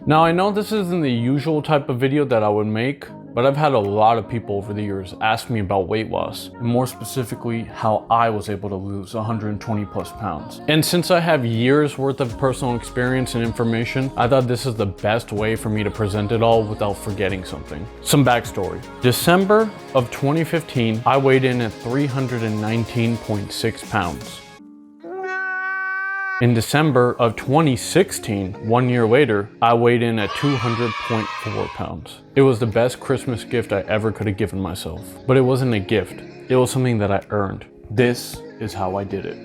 Now, I know this isn't the usual type of video that I would make, but I've had a lot of people over the years ask me about weight loss, and more specifically, how I was able to lose 120 plus pounds. And since I have years worth of personal experience and information, I thought this is the best way for me to present it all without forgetting something. Some backstory. December of 2015, I weighed in at 319.6 pounds. In December of 2016, 1 year later, I weighed in at 200.4 pounds. It was the best Christmas gift I ever could have given myself. But it wasn't a gift, it was something that I earned. This is how I did it.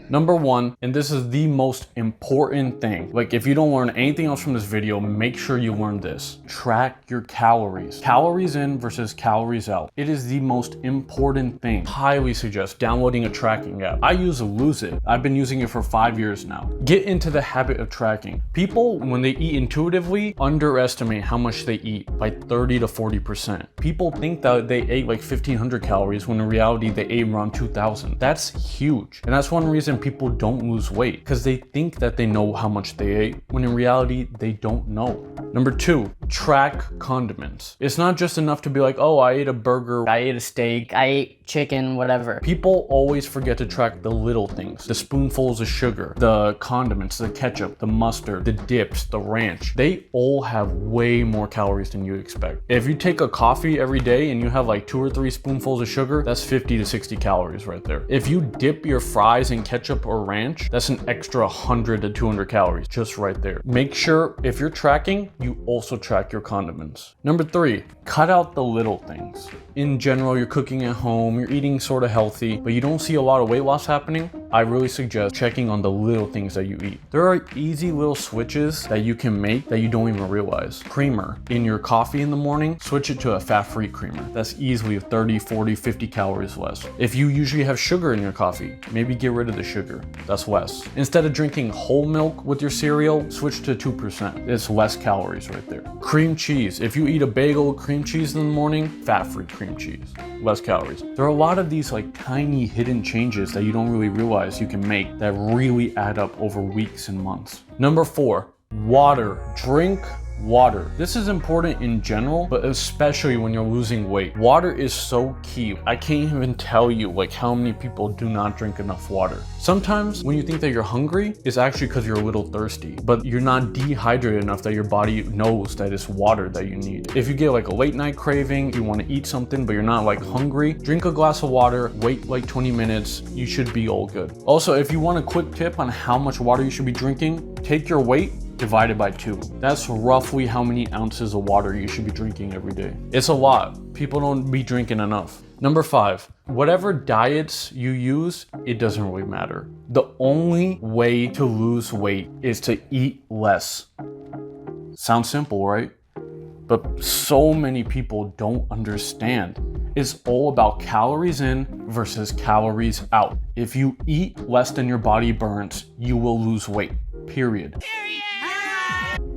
Number one, and this is the most important thing. Like, if you don't learn anything else from this video, make sure you learn this. Track your calories. Calories in versus calories out. It is the most important thing. Highly suggest downloading a tracking app. I use Lose It. I've been using it for 5 years now. Get into the habit of tracking. People, when they eat intuitively, underestimate how much they eat by 30 to 40%. People think that they ate like 1,500 calories when in reality they ate around 2,000. That's huge. And that's one reason people don't lose weight, because they think that they know how much they ate when in reality they don't know. Number two, track condiments. It's not just enough to be like, oh, I ate a burger, I ate a steak, I ate chicken, whatever. People always forget to track the little things, the spoonfuls of sugar, the condiments, the ketchup, the mustard, the dips, the ranch. They all have way more calories than you expect. If you take a coffee every day and you have like 2 or 3 spoonfuls of sugar, that's 50 to 60 calories right there. If you dip your fries in ketchup or ranch, that's an extra 100 to 200 calories just right there. Make sure if you're tracking, you also track your condiments. Number three, cut out the little things. In general, you're cooking at home, you're eating sort of healthy, but you don't see a lot of weight loss happening. I really suggest checking on the little things that you eat. There are easy little switches that you can make that you don't even realize. Creamer. In your coffee in the morning, switch it to a fat-free creamer. That's easily 30, 40, 50 calories less. If you usually have sugar in your coffee, maybe get rid of the sugar. That's less. Instead of drinking whole milk with your cereal, switch to 2%. It's less calories right there. Cream cheese. If you eat a bagel with cream cheese in the morning, fat-free cream cheese. Less calories. There are a lot of these like tiny hidden changes that you don't really realize you can make that really add up over weeks and months. Number four, water. Drink water. This is important in general, but especially when you're losing weight. Water is so key. I can't even tell you like how many people do not drink enough water. Sometimes when you think that you're hungry, it's actually because you're a little thirsty, but you're not dehydrated enough that your body knows that it's water that you need. If you get like a late night craving, you want to eat something, but you're not like hungry, drink a glass of water, wait like 20 minutes, you should be all good. Also, if you want a quick tip on how much water you should be drinking, take your weight divided by 2. That's roughly how many ounces of water you should be drinking every day. It's a lot. People don't be drinking enough. Number 5, whatever diets you use, it doesn't really matter. The only way to lose weight is to eat less. Sounds simple, right? But so many people don't understand. It's all about calories in versus calories out. If you eat less than your body burns, you will lose weight, period.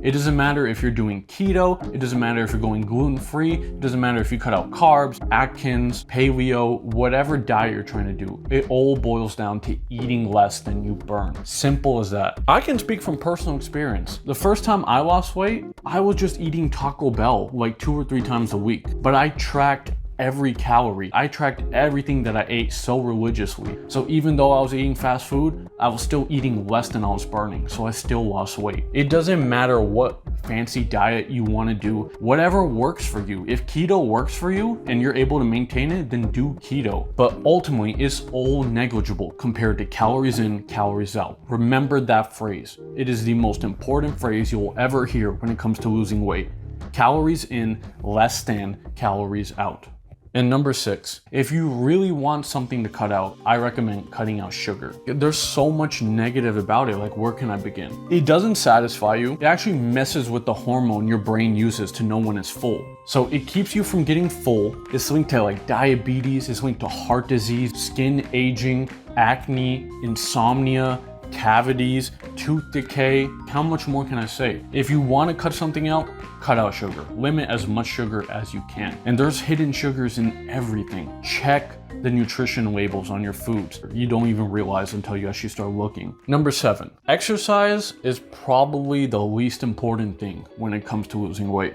It doesn't matter if you're doing keto, it doesn't matter if you're going gluten-free, it doesn't matter if you cut out carbs, Atkins, paleo, whatever diet you're trying to do. It all boils down to eating less than you burn. Simple as that. I can speak from personal experience. The first time I lost weight, I was just eating Taco Bell like 2 or 3 times a week, but I tracked every calorie. I tracked everything that I ate so religiously. So even though I was eating fast food, I was still eating less than I was burning. So I still lost weight. It doesn't matter what fancy diet you want to do, whatever works for you. If keto works for you and you're able to maintain it, then do keto. But ultimately, it's all negligible compared to calories in, calories out. Remember that phrase. It is the most important phrase you will ever hear when it comes to losing weight. Calories in less than calories out. And number 6, if you really want something to cut out, I recommend cutting out sugar. There's so much negative about it, like where can I begin? It doesn't satisfy you. It actually messes with the hormone your brain uses to know when it's full. So it keeps you from getting full. It's linked to like diabetes, it's linked to heart disease, skin aging, acne, insomnia, cavities, tooth decay. How much more can I say? If you want to cut something out, cut out sugar. Limit as much sugar as you can. And there's hidden sugars in everything. Check the nutrition labels on your foods. You don't even realize until you actually start looking. Number 7, exercise is probably the least important thing when it comes to losing weight.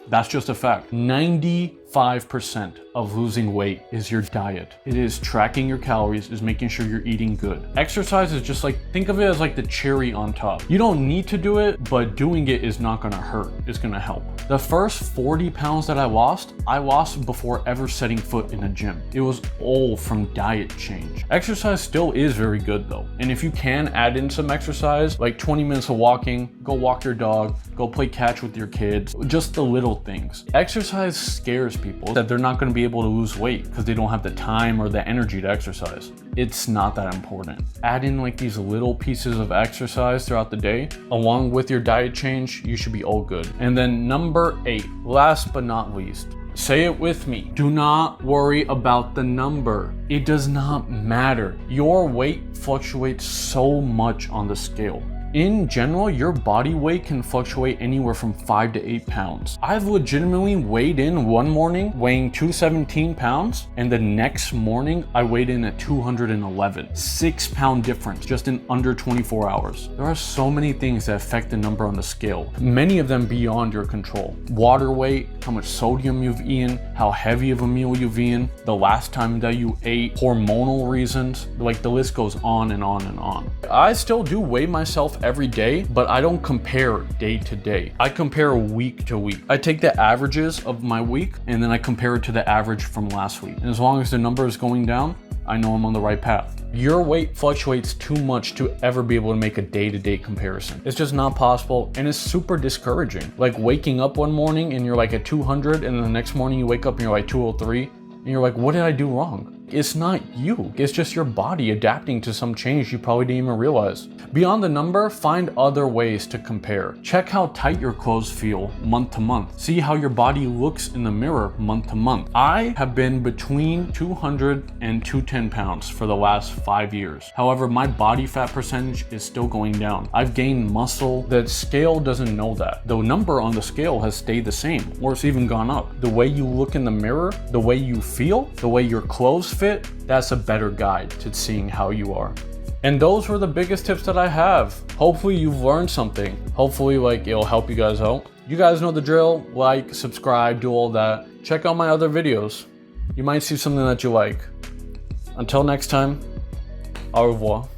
That's just a fact. 95% of losing weight is your diet. It is tracking your calories, is making sure you're eating good. Exercise is just like, think of it as like the cherry on top. You don't need to do it, but doing it is not gonna hurt. It's gonna help. The first 40 pounds that I lost before ever setting foot in a gym. It was all from diet change. Exercise still is very good though. And if you can add in some exercise, like 20 minutes of walking, go walk your dog, go play catch with your kids, just the little things. Exercise scares people that they're not going to be able to lose weight because they don't have the time or the energy to exercise. It's not that important. Add in like these little pieces of exercise throughout the day, along with your diet change, you should be all good. And then number 8, last but not least, say it with me. Do not worry about the number. It does not matter. Your weight fluctuates so much on the scale. In general, your body weight can fluctuate anywhere from 5 to 8 pounds. I've legitimately weighed in one morning weighing 217 pounds, and the next morning I weighed in at 211. 6 pound difference just in under 24 hours. There are so many things that affect the number on the scale, many of them beyond your control. Water weight, how much sodium you've eaten, how heavy of a meal you've eaten, the last time that you ate, hormonal reasons, like the list goes on and on and on. I still do weigh myself every day, but I don't compare day to day. I compare week to week. I take the averages of my week and then I compare it to the average from last week. And as long as the number is going down, I know I'm on the right path. Your weight fluctuates too much to ever be able to make a day-to-day comparison. It's just not possible, and it's super discouraging. Like waking up one morning and you're like at 200, and then the next morning you wake up and you're like 203, and you're like, what did I do wrong? It's not you. It's just your body adapting to some change you probably didn't even realize. Beyond the number, find other ways to compare. Check how tight your clothes feel month to month. See how your body looks in the mirror month to month. I have been between 200 and 210 pounds for the last 5 years. However, my body fat percentage is still going down. I've gained muscle. The scale doesn't know that. The number on the scale has stayed the same, or it's even gone up. The way you look in the mirror, the way you feel, the way your clothes fit, that's a better guide to seeing how you are. And those were the biggest tips that I have. Hopefully you've learned something. Hopefully it'll help you guys out. You guys know the drill. Like, subscribe, do all that. Check out my other videos. You might see something that you like. Until next time, au revoir.